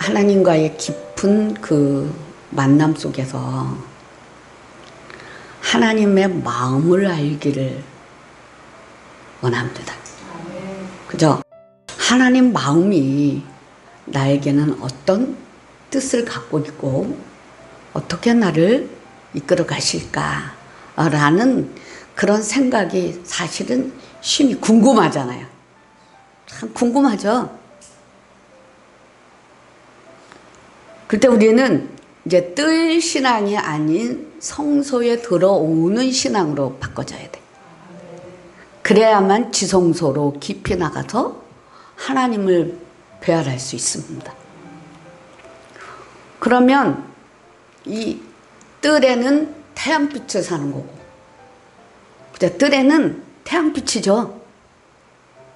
하나님과의 깊은 그 만남 속에서 하나님의 마음을 알기를 원합니다. 그죠? 하나님 마음이 나에게는 어떤 뜻을 갖고 있고 어떻게 나를 이끌어 가실까라는 그런 생각이 사실은 심히 궁금하잖아요. 참 궁금하죠? 그때 우리는 이제 뜰 신앙이 아닌 성소에 들어오는 신앙으로 바꿔줘야 돼. 그래야만 지성소로 깊이 나가서 하나님을 배알할 수 있습니다. 그러면 이 뜰에는 태양빛을 사는 거고, 뜰에는 태양빛이죠.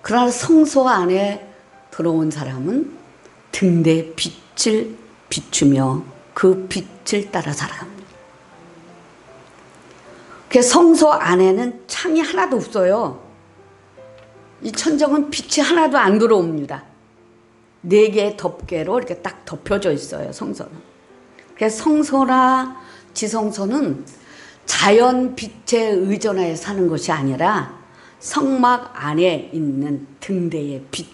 그러나 성소 안에 들어온 사람은 등대의 빛을 비추며 그 빛을 따라 살아갑니다. 그래서 성소 안에는 창이 하나도 없어요. 이 천정은 빛이 하나도 안 들어옵니다. 4개의 덮개로 이렇게 딱 덮여져 있어요, 성소는. 그래서 성소나 지성소는 자연 빛에 의존하여 사는 것이 아니라 성막 안에 있는 등대의 빛,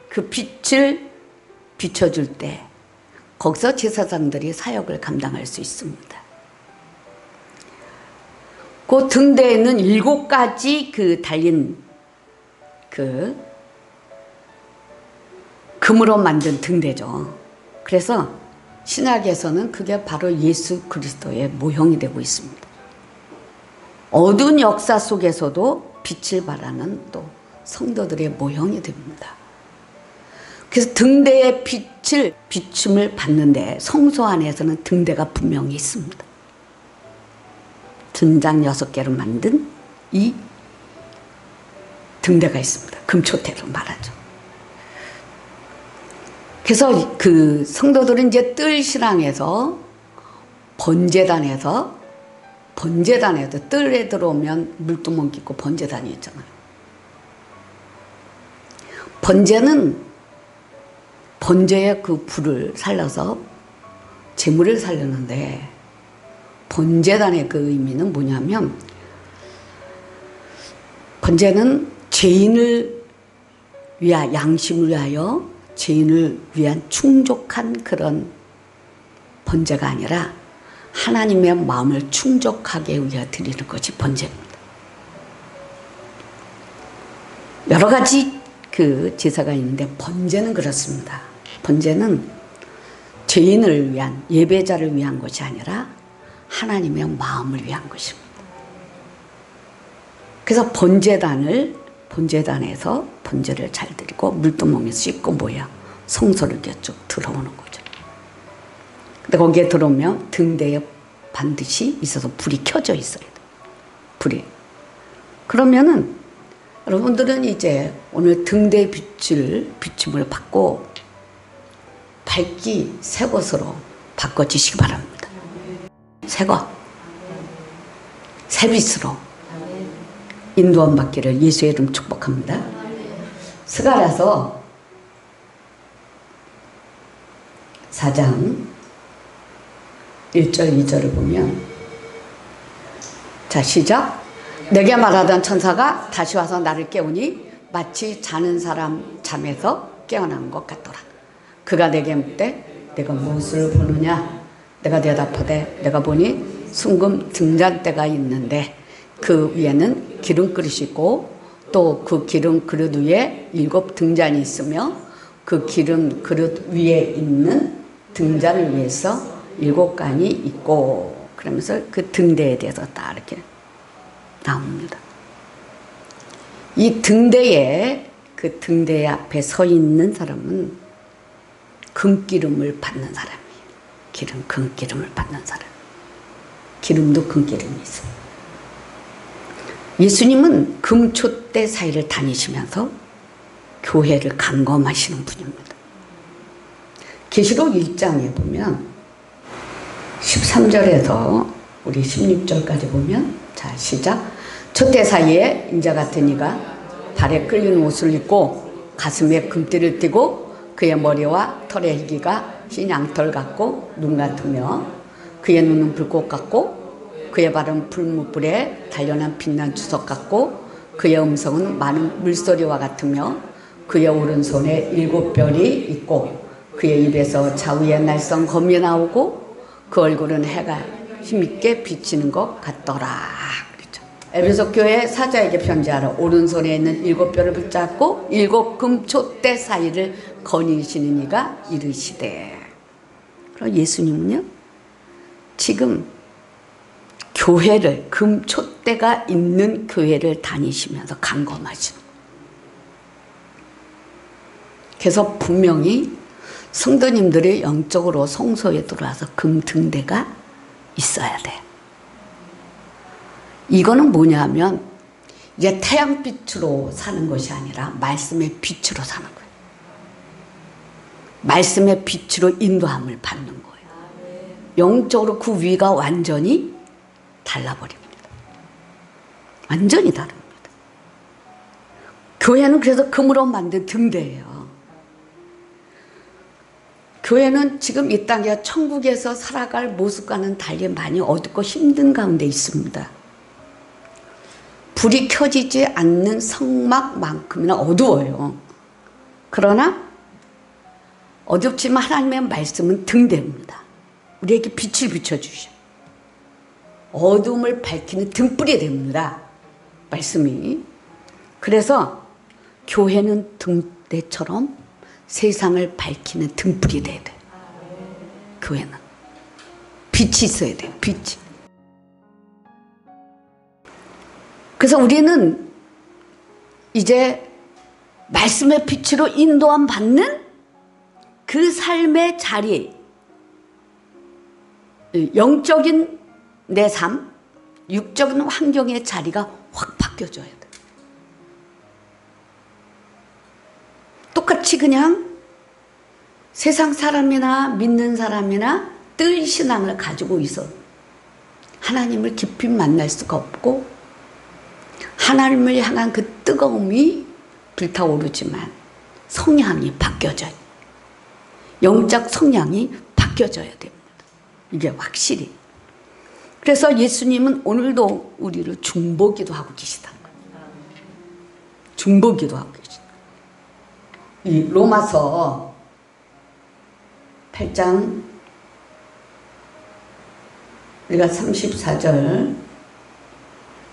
그 빛을 비춰줄 때 거기서 제사장들이 사역을 감당할 수 있습니다. 그 등대에는 7가지 그 달린 그 금으로 만든 등대죠. 그래서 신약에서는 그게 바로 예수 그리스도의 모형이 되고 있습니다. 어두운 역사 속에서도 빛을 발하는 또 성도들의 모형이 됩니다. 그래서 등대의 빛을 비춤을 받는데 성소 안에서는 등대가 분명히 있습니다. 등장 6개로 만든 이 등대가 있습니다. 금초대로 말하죠. 그래서 그 성도들은 이제 뜰 신앙에서 번제단에서 뜰에 들어오면 물두멍 끼고 번제단이 있잖아요. 번제는 번제의 그 불을 살려서 제물을 살렸는데, 번제단의 그 의미는 뭐냐면, 번제는 죄인을 위하여, 양심을 위하여 죄인을 위한 충족한 그런 번제가 아니라 하나님의 마음을 충족하게 위하여 드리는 것이 번제입니다. 여러 가지 그 제사가 있는데 번제는 그렇습니다. 번제는 죄인을 위한, 예배자를 위한 것이 아니라 하나님의 마음을 위한 것입니다. 그래서 번제단에서 번제를 잘 드리고 물두멍에 씻고 모여 성소를 이렇게 쭉 들어오는 거죠. 근데 거기에 들어오면 등대에 반드시 있어서 불이 켜져 있어야 돼요. 불이. 그러면은 여러분들은 이제 오늘 등대의 비춤을 받고 밝기 새 것으로 바꿔주시기 바랍니다. 새 것, 새 빛으로 인도함 받기를 예수의 이름 축복합니다. 스가랴서 4장 1절 2절을 보면, 자 시작. 내게 말하던 천사가 다시 와서 나를 깨우니 마치 자는 사람 잠에서 깨어난 것 같더라. 그가 내게 묻되 내가 무엇을 보느냐? 내가 대답하되 내가 보니 순금 등잔대가 있는데 그 위에는 기름 그릇이 있고 또 그 기름 그릇 위에 7 등잔이 있으며 그 기름 그릇 위에 있는 등잔을 위해서 7간이 있고, 그러면서 그 등대에 대해서 딱 이렇게 나옵니다. 이 등대에, 그 등대 앞에 서 있는 사람은 금기름을 받는 사람이에요. 금기름을 받는 사람. 기름도 금기름이 있어요. 예수님은 금초대 사이를 다니시면서 교회를 감검하시는 분입니다. 계시록 1장에 보면 13절에서 우리 16절까지 보면, 자 시작. 초대 사이에 인자 같은 이가 발에 끌리는 옷을 입고 가슴에 금띠를 띠고 그의 머리와 털의 희기가 흰 양털 같고 눈 같으며 그의 눈은 불꽃 같고 그의 발은 풀무불에 단련한 빛난 주석 같고 그의 음성은 많은 물소리와 같으며 그의 오른손에 7 별이 있고 그의 입에서 좌우의 날선 검이 나오고 그 얼굴은 해가 힘있게 비치는 것 같더라. 그렇죠. 에베소 교회 사자에게 편지하라. 오른손에 있는 7별을 붙잡고 7 금초대 사이를 거니시는 이가 이르시되. 그럼 예수님은요 지금 교회를 금초대가 있는 교회를 다니시면서 감검하시는 거예요. 그래서 분명히 성도님들이 영적으로 성소에 들어와서 금등대가 있어야 돼. 이거는 뭐냐면 이제 태양빛으로 사는 것이 아니라 말씀의 빛으로 사는 거예요. 말씀의 빛으로 인도함을 받는 거예요. 영적으로 그 위가 완전히 달라버립니다. 완전히 다릅니다. 교회는 그래서 금으로 만든 등대예요. 교회는 지금 이 땅에 천국에서 살아갈 모습과는 달리 많이 어둡고 힘든 가운데 있습니다. 불이 켜지지 않는 성막만큼이나 어두워요. 그러나 어둡지만 하나님의 말씀은 등대입니다. 우리에게 빛을 비춰주셔. 어둠을 밝히는 등불이 됩니다. 말씀이. 그래서 교회는 등대처럼 세상을 밝히는 등불이 돼야 돼요. 교회는. 빛이 있어야 돼요. 빛이. 그래서 우리는 이제 말씀의 빛으로 인도함 받는 그 삶의 자리, 영적인 내 삶, 육적인 환경의 자리가 확 바뀌어져야 돼. 똑같이 그냥 세상 사람이나 믿는 사람이나 뜰 신앙을 가지고 있어 하나님을 깊이 만날 수가 없고 하나님을 향한 그 뜨거움이 불타오르지만 성향이 바뀌어져요. 영적 성향이 바뀌어져야 됩니다. 이게 확실히. 그래서 예수님은 오늘도 우리를 중보기도 하고 계시다는 거예요. 중보기도 하고 계시다. 이 로마서 8장 우리가 34절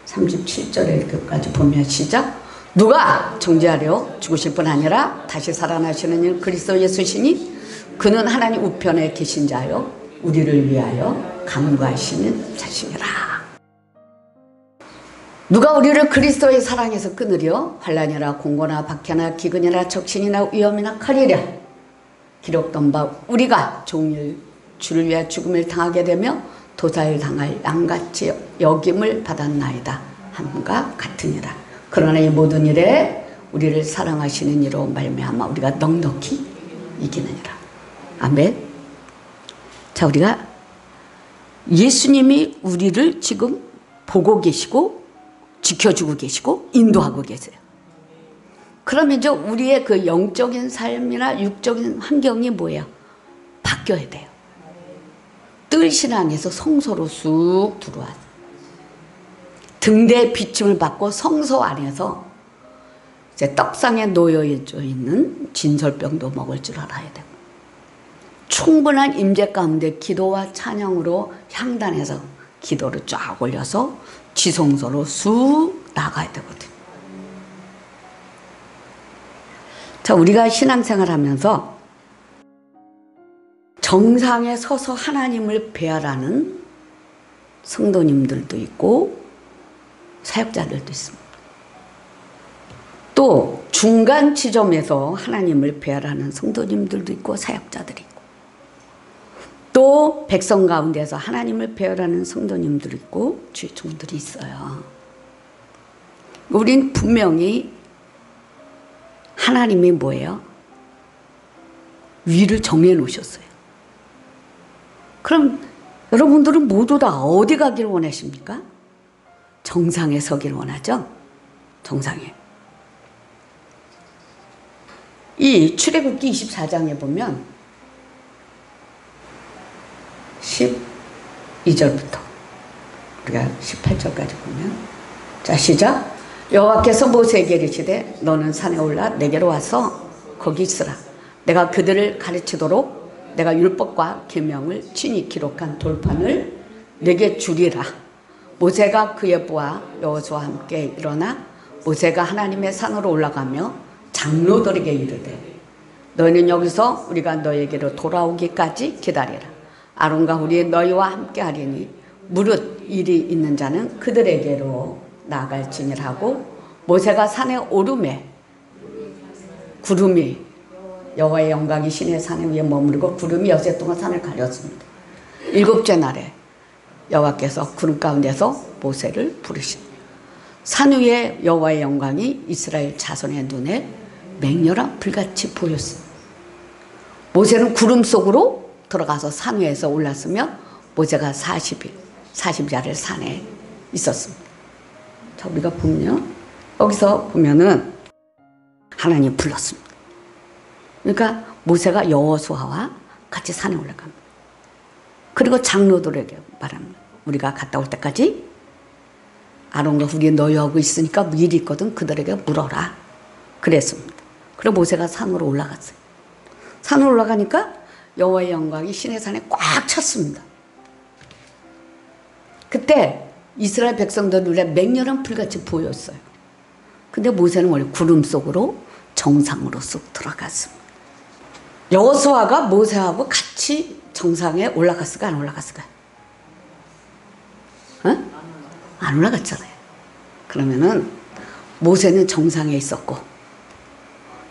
37절에 이렇게까지 보면 시작. 누가 정죄하려 죽으실 뿐 아니라 다시 살아나시는 일 그리스도 예수시니 그는 하나님 우편에 계신 자요 우리를 위하여 간구하시는 자시니라. 누가 우리를 그리스도의 사랑에서 끊으려 환난이나 공고나 박해나 기근이나 적신이나 위험이나 칼이랴 기록된 바 우리가 종일 주를 위하여 죽음을 당하게 되며 도사를 당할 양같이 여김을 받았나이다 함과 같으니라. 그러나 이 모든 일에 우리를 사랑하시는 이로 말미암아 우리가 넉넉히 이기느니라. 아멘. 자, 우리가 예수님이 우리를 지금 보고 계시고 지켜주고 계시고 인도하고 계세요. 그러면 이제 우리의 그 영적인 삶이나 육적인 환경이 뭐예요? 바뀌어야 돼요. 뜰 신앙에서 성소로 쑥 들어와서 등대의 비침을 받고 성소 안에서 이제 떡상에 놓여 있는 진설병도 먹을 줄 알아야 되고 충분한 임재 가운데 기도와 찬양으로 향단에서 기도를 쫙 올려서 지성소로 쑥 나가야 되거든요. 자, 우리가 신앙생활 하면서 정상에 서서 하나님을 배열하는 성도님들도 있고 사역자들도 있습니다. 또 중간 지점에서 하나님을 배열하는 성도님들도 있고 사역자들이 있고 또 백성 가운데서 하나님을 배열하는 성도님들이 있고 주의 종들이 있어요. 우린 분명히 하나님이 뭐예요? 위를 정해 놓으셨어요. 그럼 여러분들은 모두 다 어디 가길 원하십니까? 정상에 서길 원하죠? 정상에. 이 출애굽기 24장에 보면 12절부터 우리가 18절까지 보면, 자 시작. 여호와께서 모세에게 이르시되 너는 산에 올라 내게로 와서 거기 있으라. 내가 그들을 가르치도록 내가 율법과 계명을 친히 기록한 돌판을 내게 주리라. 모세가 그의 부하 여호수아와 함께 일어나 모세가 하나님의 산으로 올라가며 장로들에게 이르되 너희는 여기서 우리가 너에게로 돌아오기까지 기다리라. 아론과 훌이 너희와 함께 하리니 무릇 일이 있는 자는 그들에게로 나아갈지니라 하고, 모세가 산에 오르매 구름이 여호와의 영광이 시내 산에 위에 머무르고 구름이 여세 동안 산을 가렸습니다. 일곱째 날에 여호와께서 구름 가운데서 모세를 부르시니 산 위에 여호와의 영광이 이스라엘 자손의 눈에 맹렬한 불같이 보였습니다. 모세는 구름 속으로 들어가서 산 위에서 올랐으며 모세가 40일 40야를 산에 있었습니다. 자, 우리가 보면요, 여기서 보면은 하나님 불렀습니다. 그러니까 모세가 여호수아와 같이 산에 올라갑니다. 그리고 장로들에게 말합니다. 우리가 갔다 올 때까지 아론과 훌이 너희하고 있으니까 일이 있거든 그들에게 물어라. 그랬습니다. 그리고 모세가 산으로 올라갔어요. 산으로 올라가니까 여호와의 영광이 시내산에 꽉 찼습니다. 그때 이스라엘 백성들 눈에 맹렬한 불같이 보였어요. 근데 모세는 원래 구름 속으로 정상으로 쑥 들어갔습니다. 여호수아가 모세하고 같이 정상에 올라갔을까 안 올라갔을까? 어? 안 올라갔잖아요. 그러면은 모세는 정상에 있었고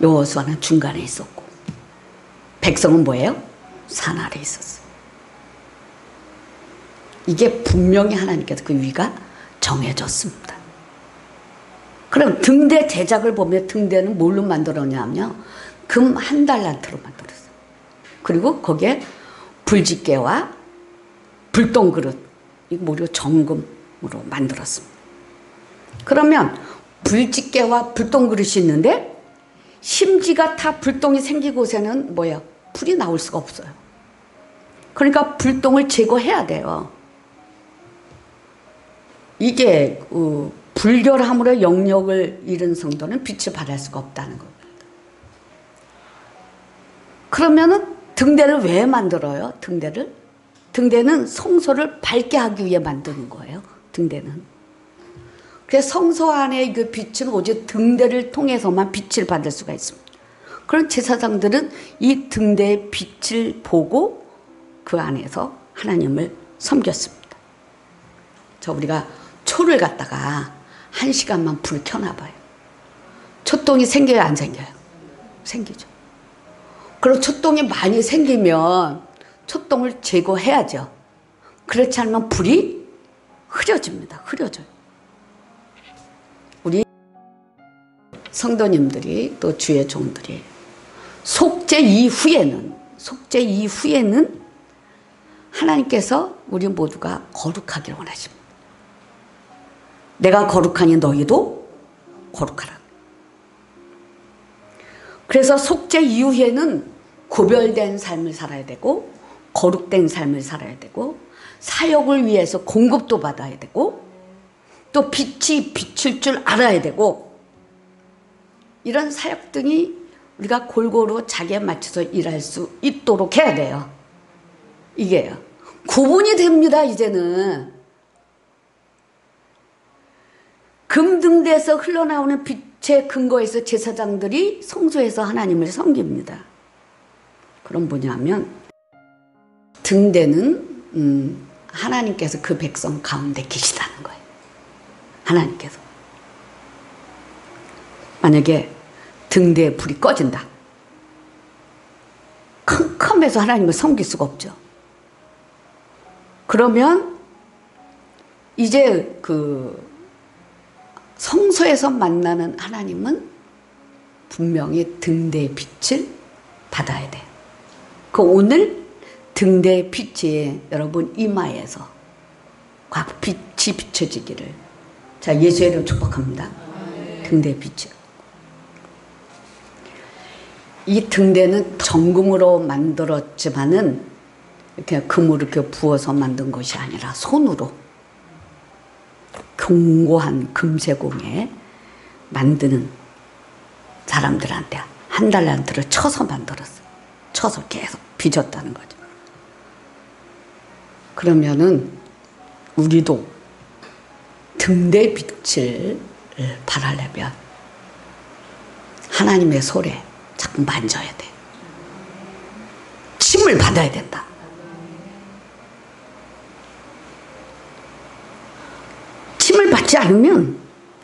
여호수아는 중간에 있었고 백성은 뭐예요? 산 아래에 있었어요. 이게 분명히 하나님께서 그 위가 정해졌습니다. 그럼 등대 제작을 보면 등대는 뭘로 만들었냐면요, 금 1달란트로 만들었어요. 그리고 거기에 불집게와 불똥그릇, 이거 무려 정금으로 만들었습니다. 그러면 불집게와 불똥그릇이 있는데 심지가 다 불똥이 생긴 곳에는 뭐예요? 불이 나올 수가 없어요. 그러니까 불똥을 제거해야 돼요. 이게 불결함으로 영역을 잃은 성도는 빛을 발할 수가 없다는 겁니다. 그러면은 등대를 왜 만들어요? 등대는 성소를 밝게 하기 위해 만드는 거예요. 등대는. 그래서 성소 안에 그 빛은 오직 등대를 통해서만 빛을 받을 수가 있습니다. 그런 제사장들은 이 등대의 빛을 보고 그 안에서 하나님을 섬겼습니다. 저 우리가 초를 갖다가 1시간만 불을 켜놔봐요. 촛동이 생겨요, 안 생겨요? 생기죠. 그리고 촛동이 많이 생기면 촛동을 제거해야죠. 그렇지 않으면 불이 흐려집니다. 흐려져요. 우리 성도님들이 또 주의 종들이 속죄 이후에는 하나님께서 우리 모두가 거룩하기를 원하십니다. 내가 거룩하니 너희도 거룩하라. 그래서 속죄 이후에는 구별된 삶을 살아야 되고 거룩된 삶을 살아야 되고 사역을 위해서 공급도 받아야 되고 또 빛이 비칠 줄 알아야 되고 이런 사역 등이 우리가 골고루 자기에 맞춰서 일할 수 있도록 해야 돼요. 이게요. 구분이 됩니다. 이제는. 금등대에서 흘러나오는 빛의 근거에서 제사장들이 성소에서 하나님을 섬깁니다. 그럼 뭐냐면 등대는 하나님께서 그 백성 가운데 계시다는 거예요. 하나님께서. 만약에 등대에 불이 꺼진다. 컴컴해서 하나님을 섬길 수가 없죠. 그러면 이제 그 성소에서 만나는 하나님은 분명히 등대의 빛을 받아야 돼요. 그 오늘 등대의 빛이 여러분 이마에서 각 빛이 비춰지기를. 자, 예수의 이름 축복합니다. 등대의 빛이. 이 등대는 정금으로 만들었지만은 이렇게 금을 이렇게 부어서 만든 것이 아니라 손으로 견고한 금세공에 만드는 사람들한테 한 달란트를 쳐서 만들었어요. 쳐서 계속 빚었다는 거죠. 그러면은 우리도 등대 빛을 바라려면 하나님의 손에 자꾸 만져야 돼. 침을 받아야 된다. 침을 받지 않으면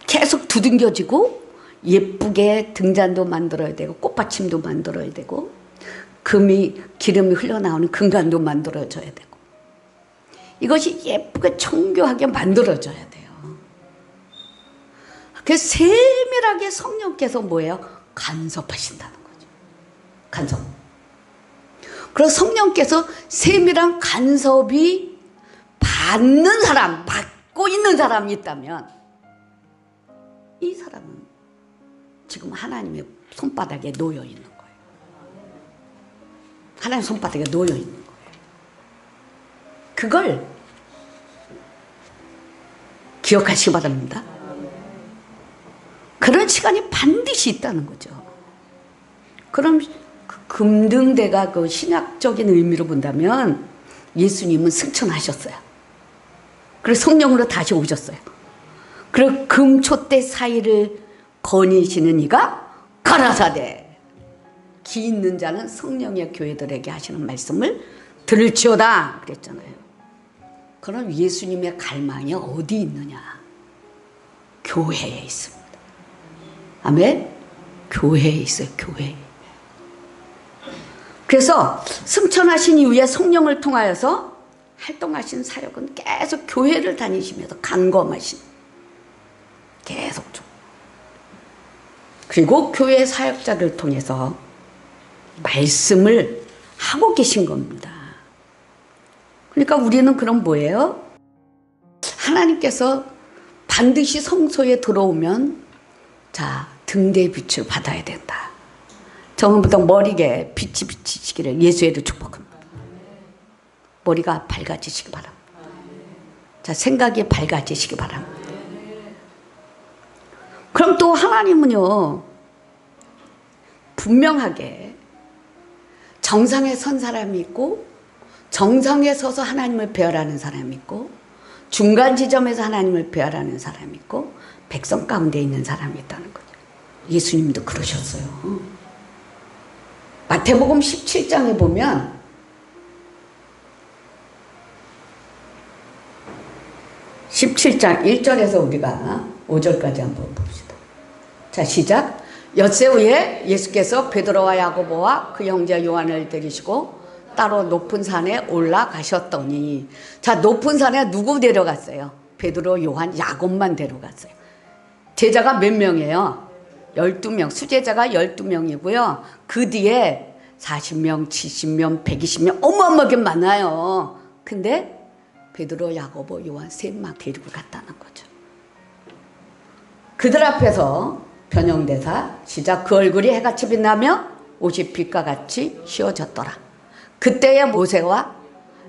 계속 두둥겨지고 예쁘게 등잔도 만들어야 되고 꽃받침도 만들어야 되고 기름이 흘러나오는 금관도 만들어줘야 되고 이것이 예쁘게 정교하게 만들어져야 돼요. 그래서 세밀하게 성령께서 뭐예요? 간섭하신다는 거죠. 간섭. 그래서 성령께서 세밀한 간섭이 받는 사람, 받고 있는 사람이 있다면 이 사람은 지금 하나님의 손바닥에 놓여 있는 거예요. 하나님 손바닥에 놓여 있는 거예요. 그걸 기억하시기 바랍니다. 그런 시간이 반드시 있다는 거죠. 그럼 그 금등대가 그 신학적인 의미로 본다면 예수님은 승천하셨어요. 그리고 성령으로 다시 오셨어요. 그리고 금촛대 사이를 거니시는 이가 가라사대 기 있는 자는 성령의 교회들에게 하시는 말씀을 들을지어다 그랬잖아요. 그럼 예수님의 갈망이 어디 있느냐? 교회에 있습니다. 아멘? 교회에 있어요. 교회에. 그래서 승천하신 이후에 성령을 통하여서 활동하신 사역은 계속 교회를 다니시면서 간검하신 계속 좀. 그리고 교회 사역자를 통해서 말씀을 하고 계신 겁니다. 그러니까 우리는 그럼 뭐예요? 하나님께서 반드시 성소에 들어오면 자 등대의 빛을 받아야 된다. 저번부터 머리에 빛이 비치시기를 예수의로 축복합니다. 머리가 밝아지시기 바랍니다. 자 생각이 밝아지시기 바랍니다. 그럼 또 하나님은요 분명하게 정상에 선 사람이 있고 정상에 서서 하나님을 배열하는 사람이 있고 중간 지점에서 하나님을 배열하는 사람이 있고 백성 가운데 있는 사람이 있다는 거죠. 예수님도 그러셨어요. 마태복음 17장에 보면 (17장) 1절에서 우리가 5절까지 한번 봅시다. 자 시작. 엿새 후에 예수께서 베드로와 야고보와 그 형제 요한을 데리시고 따로 높은 산에 올라가셨더니 자 높은 산에 누구 데려갔어요? 베드로, 요한, 야곱만 데려갔어요. 제자가 몇 명이에요? 12명. 수제자가 12명이고요. 그 뒤에 40명, 70명, 120명 어마어마하게 많아요. 근데 베드로, 야고보, 요한 셋만 데리고 갔다는 거죠. 그들 앞에서 변형대사 시작. 그 얼굴이 해같이 빛나며 옷이 빛과 같이 휘어졌더라. 그때의 모세와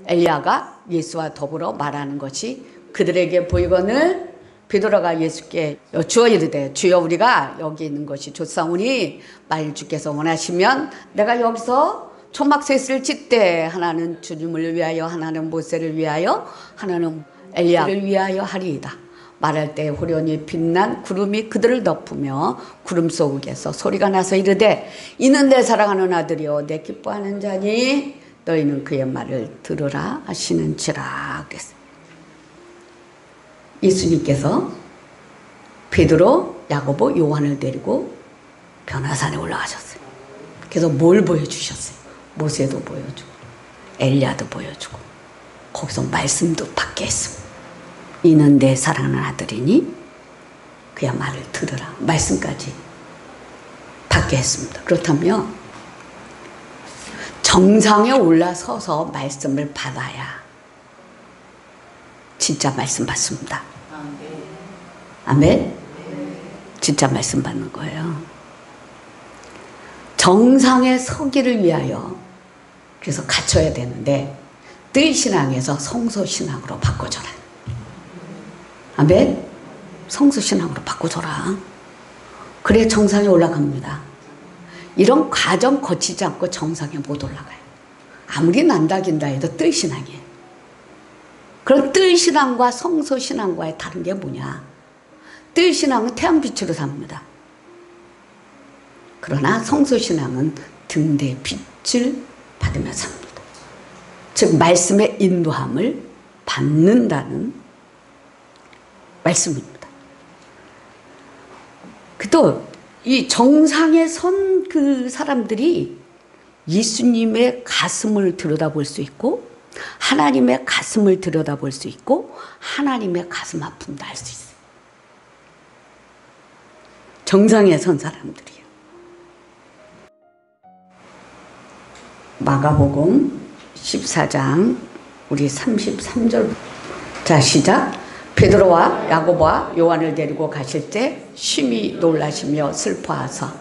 엘리야가 예수와 더불어 말하는 것이 그들에게 보이거늘 베드로가 예수께 여쭈어 이르되 주여 우리가 여기 있는 것이 좋사오니 만일 주께서 원하시면 내가 여기서 초막셋을 짓되 하나는 주님을 위하여 하나는 모세를 위하여 하나는 엘리야를 위하여 하리이다. 말할 때 호련히 빛난 구름이 그들을 덮으며 구름 속에서 소리가 나서 이르되 이는 내 사랑하는 아들이요 내 기뻐하는 자니 너희는 그의 말을 들으라 하시는지라. 예수님께서 베드로, 야고보, 요한을 데리고 변화산에 올라가셨어요. 그래서 뭘 보여주셨어요? 모세도 보여주고 엘리야도 보여주고 거기서 말씀도 받게 했습니다. 이는 내 사랑하는 아들이니 그의 말을 들으라. 말씀까지 받게 했습니다. 그렇다면 정상에 올라서서 말씀을 받아야 진짜 말씀 받습니다. 아멘? 진짜 말씀 받는 거예요. 정상에 서기를 위하여 그래서 갖춰야 되는데 뜰신앙에서 성소신앙으로 바꿔줘라. 아멘? 성소신앙으로 바꿔줘라. 그래 정상에 올라갑니다. 이런 과정 거치지 않고 정상에 못 올라가요. 아무리 난다긴다 해도 뜰신앙이에요. 그럼 뜰신앙과 성소신앙과의 다른 게 뭐냐? 뜰신앙은 태양빛으로 삽니다. 그러나 성소신앙은 등대의 빛을 받으며 삽니다. 즉 말씀의 인도함을 받는다는 말씀입니다. 또 이 정상에 선 그 사람들이 예수님의 가슴을 들여다볼 수 있고 하나님의 가슴을 들여다볼 수 있고 하나님의 가슴 아픔도 알 수 있어요. 정상에 선 사람들이요. 마가복음 14장 우리 33절. 자 시작. 베드로와 야고보와 요한을 데리고 가실 때 심히 놀라시며 슬퍼하사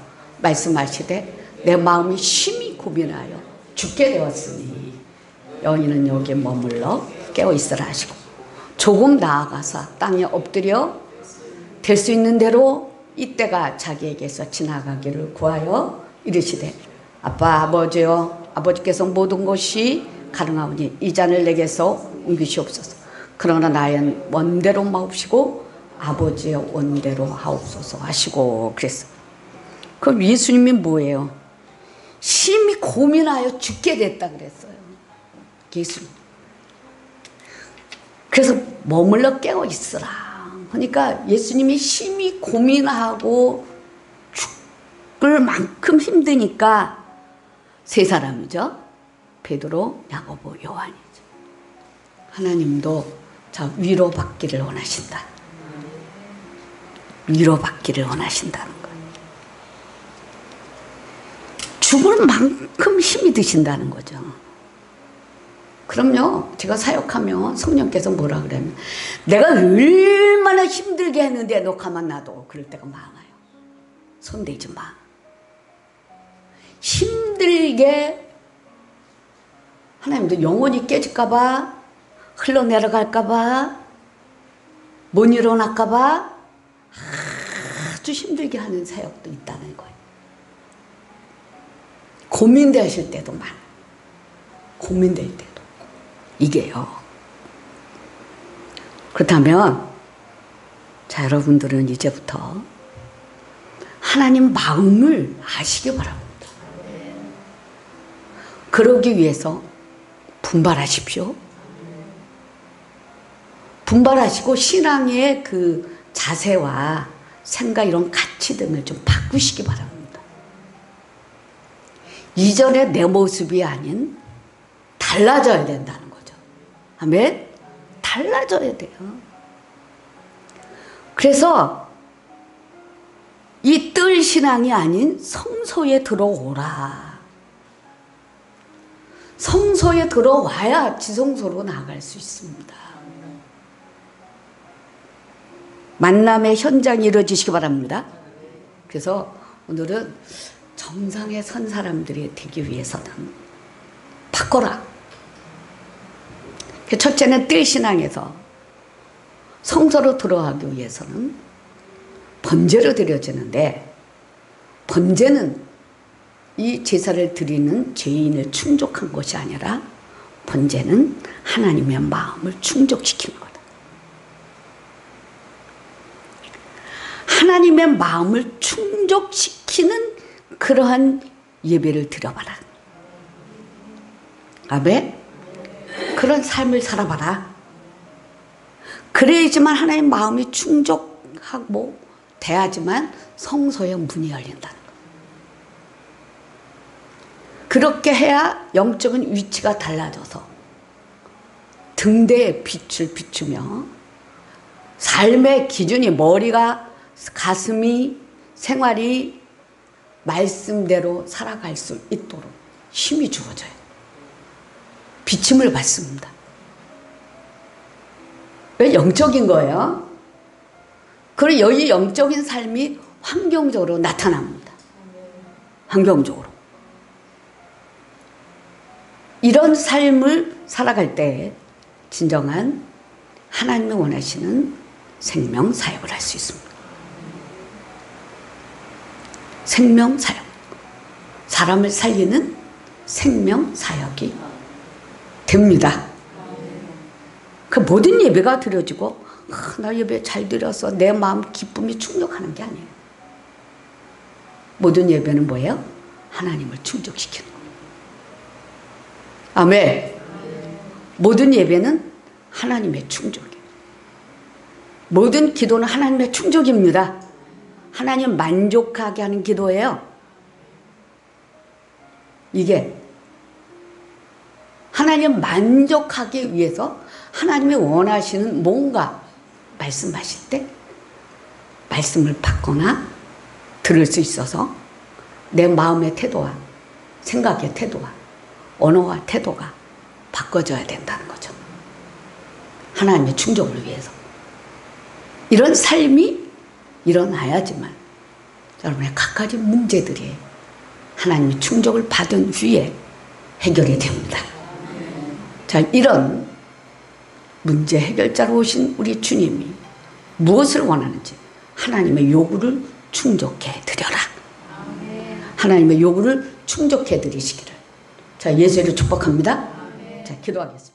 말씀하시되 내 마음이 심히 고민하여 죽게 되었으니 너희는 여기에 머물러 깨어있으라 하시고 조금 나아가서 땅에 엎드려 될 수 있는 대로 이때가 자기에게서 지나가기를 구하여 이르시되 아빠 아버지여 아버지께서 모든 것이 가능하오니 이 잔을 내게서 옮기시옵소서. 그러나 나의 원대로 마옵시고 아버지의 원대로 하옵소서 하시고 그랬어요. 그럼 예수님이 뭐예요? 심히 고민하여 죽게 됐다 그랬어요. 예수님. 그래서 머물러 깨어 있으라. 그러니까 예수님이 심히 고민하고 죽을 만큼 힘드니까 세 사람이죠. 베드로, 야고보, 요한이죠. 하나님도 자 위로받기를 원하신다. 위로받기를 원하신다는 거예요. 죽을 만큼 힘이 드신다는 거죠. 그럼요. 제가 사역하면 성령께서 뭐라 그러면 내가 얼마나 힘들게 했는데 너 가만 놔둬. 그럴 때가 많아요. 손대지 마. 힘들게 하나님도 영혼이 깨질까 봐 흘러내려갈까 봐 못 일어날까 봐 아주 힘들게 하는 사역도 있다는 거예요. 고민되실 때도 많아요. 고민될 때도. 이게요. 그렇다면 자 여러분들은 이제부터 하나님 마음을 아시기 바랍니다. 그러기 위해서 분발하십시오. 분발하시고 신앙의 그 자세와 생각 이런 가치 등을 좀 바꾸시기 바랍니다. 이전의 내 모습이 아닌 달라져야 된다는 거죠. 아멘? 달라져야 돼요. 그래서 이 뜰 신앙이 아닌 성소에 들어오라. 성소에 들어와야 지성소로 나아갈 수 있습니다. 만남의 현장이 이루어지시기 바랍니다. 그래서 오늘은 정상에 선 사람들이 되기 위해서는 바꿔라. 첫째는 뜰신앙에서 성소로 들어가기 위해서는 번제로 드려지는데 번제는 이 제사를 드리는 죄인을 충족한 것이 아니라 번제는 하나님의 마음을 충족시키는 거다. 하나님의 마음을 충족시키는 그러한 예배를 드려봐라. 아멘? 그런 삶을 살아봐라. 그래야지만 하나님의 마음이 충족하고 돼야지만 성소의 문이 열린다는 거예요. 그렇게 해야 영적인 위치가 달라져서 등대의 빛을 비추며 삶의 기준이 머리가 가슴이 생활이 말씀대로 살아갈 수 있도록 힘이 주어져요. 비침을 받습니다. 왜 영적인 거예요? 그리고 여기 영적인 삶이 환경적으로 나타납니다. 환경적으로. 이런 삶을 살아갈 때 진정한 하나님이 원하시는 생명사역을 할 수 있습니다. 생명사역. 사람을 살리는 생명사역이 됩니다. 그 모든 예배가 드려지고 나 예배 잘 드려서 내 마음 기쁨이 충족하는 게 아니에요. 모든 예배는 뭐예요? 하나님을 충족시키는 거예요. 아멘. 모든 예배는 하나님의 충족이에요. 모든 기도는 하나님의 충족입니다. 하나님 만족하게 하는 기도예요. 이게 하나님 만족하기 위해서 하나님이 원하시는 뭔가 말씀하실 때 말씀을 받거나 들을 수 있어서 내 마음의 태도와 생각의 태도와 언어와 태도가 바꿔져야 된다는 거죠. 하나님의 충족을 위해서. 이런 삶이 일어나야지만 여러분의 각가지 문제들이 하나님의 충족을 받은 후에 해결이 됩니다. 자, 이런 문제 해결자로 오신 우리 주님이 무엇을 원하는지 하나님의 요구를 충족해 드려라. 하나님의 요구를 충족해 드리시기를. 자, 예수를 축복합니다. 자, 기도하겠습니다.